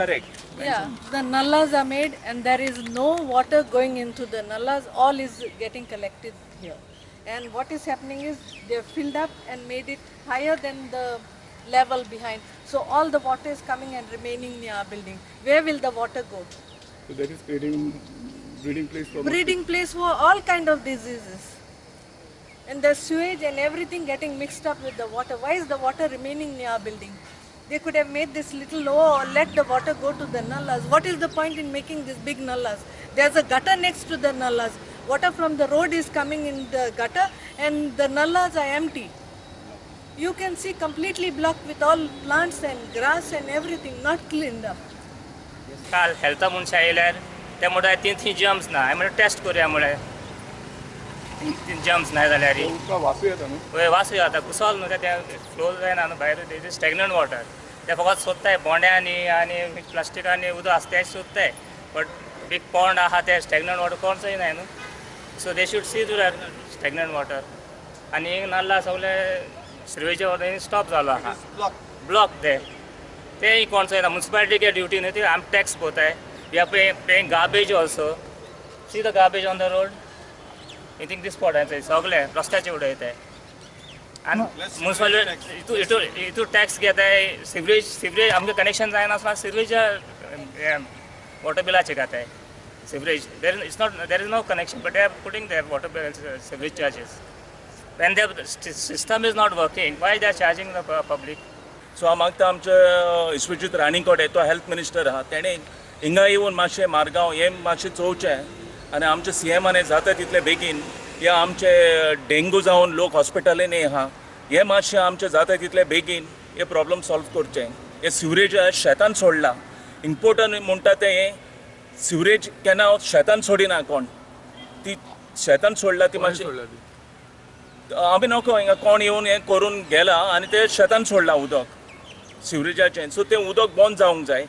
correct. Yeah, the nallas are made and there is no water going into the nallas, all is getting collected here. And what is happening is they have filled up and made it higher than the level behind. So all the water is coming and remaining near our building. Where will the water go? So that is creating breeding place for Breeding place for all kind of diseases. And the sewage and everything getting mixed up with the water. Why is the water remaining near our building? They could have made this little lower or let the water go to the nallas. What is the point in making these big nallas? There's a gutter next to the nallas. Water from the road is coming in the gutter and the nallas are empty. You can see completely blocked with all plants and grass and everything, not cleaned up. काल हेल्था म्हणून आयल्यार ते म्हणटा तीन germs ना हांवें म्हणलें test करुया म्हळें तीन जम्स ना जाल्यार उदका वासू येता न्हू हय वास जाता कुसोल न्हू ते फ्लो जायना न्हू भायर स्टॅग्नंट वॉटर ते फकत सोदताय बोंड्यांनी आनी प्लास्टिकांनी उदक आसा तें सोदताय बट बीग पॉन्ड आहा ते स्टॅग्नंट वॉटर कोण जायनाय न्हू so they should see to that stagnant water आनी एक नाल्ला सगळे सिरवेचे वॉटर स्टॉप जालो आहा ब्लॉक ते कोण जायना म्युन्सिपालिटी के ड्युटी न्हू ती आमी टॅक्स पोताय we are paying garbage also see the garbage on the road I think this spot आहे सगळे रस्त्याचे उडयताय आनी म्युन्सिपालिटी हितूर टॅक्स घेताय सिवरेज आमगे कनेक्शन जायना आसतना सिवरेज वॉटर बिलाचे घेताय sewerage there is no connection but they are putting their water bill sewerage charges when the system is not working why they are charging the public. सो हांव मागता आमचे विश्वजीत राणीकोडे तो हेल्थ मिनिस्टर आहा तेणें हिंगा येवन मातशें मारगांव हें मातशें चोवचें आनी आमचे CMान जाता तितले बेगीन या आमचे डेंगू जावन लोक हॉस्पिटलीन आहा हे मातशें आमचे जाता तितले बेगीन हे प्रॉब्लम सॉल्व करचें हे सिवरेज शेतान सोडला इम्पोर्टंट म्हणटा तें हें सिवरेज केन्ना शेतान सोडिना कोण ती शेतान सोडला ती मातशी आमी नको हिंगा कोण येवन हें करून गेला आनी ते शेतान सोडला उदक सिवरेजाचें सो तें उदक बंद जावंक जाय.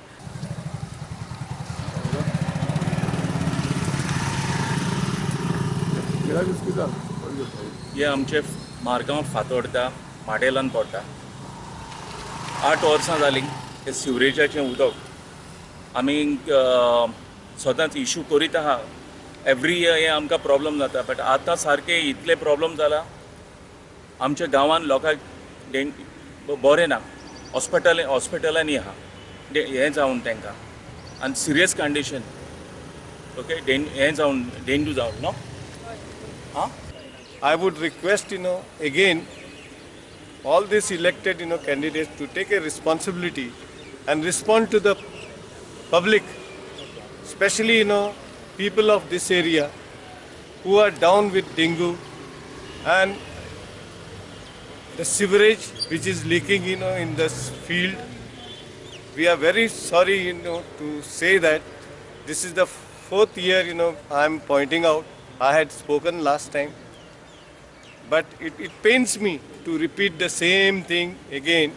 हे आमचे मारगांव फातोर्डा माडेलान पडटा 8 वर्सां जालीं हे सिवरेजाचें उदक आमी सदांच इशू करीत आहा एवरी इयर हे आमकां प्रॉब्लम जाता बट आतां सारके इतले प्रॉब्लम जाला आमच्या गांवांत लोकांक बरें ना हॉस्पिटलांनी आहा हें जावन तांकां आनी सिरियस कंडिशन ओके हें जावन डेंग्यू जावन no I would request, again, all these elected, candidates to take a responsibility and respond to the public, especially, people of this area who are down with dengue and the sewerage which is leaking, in this field. We are very sorry, to say that this is the 4th year, I am pointing out. I had spoken last time. But it pains me to repeat the same thing again.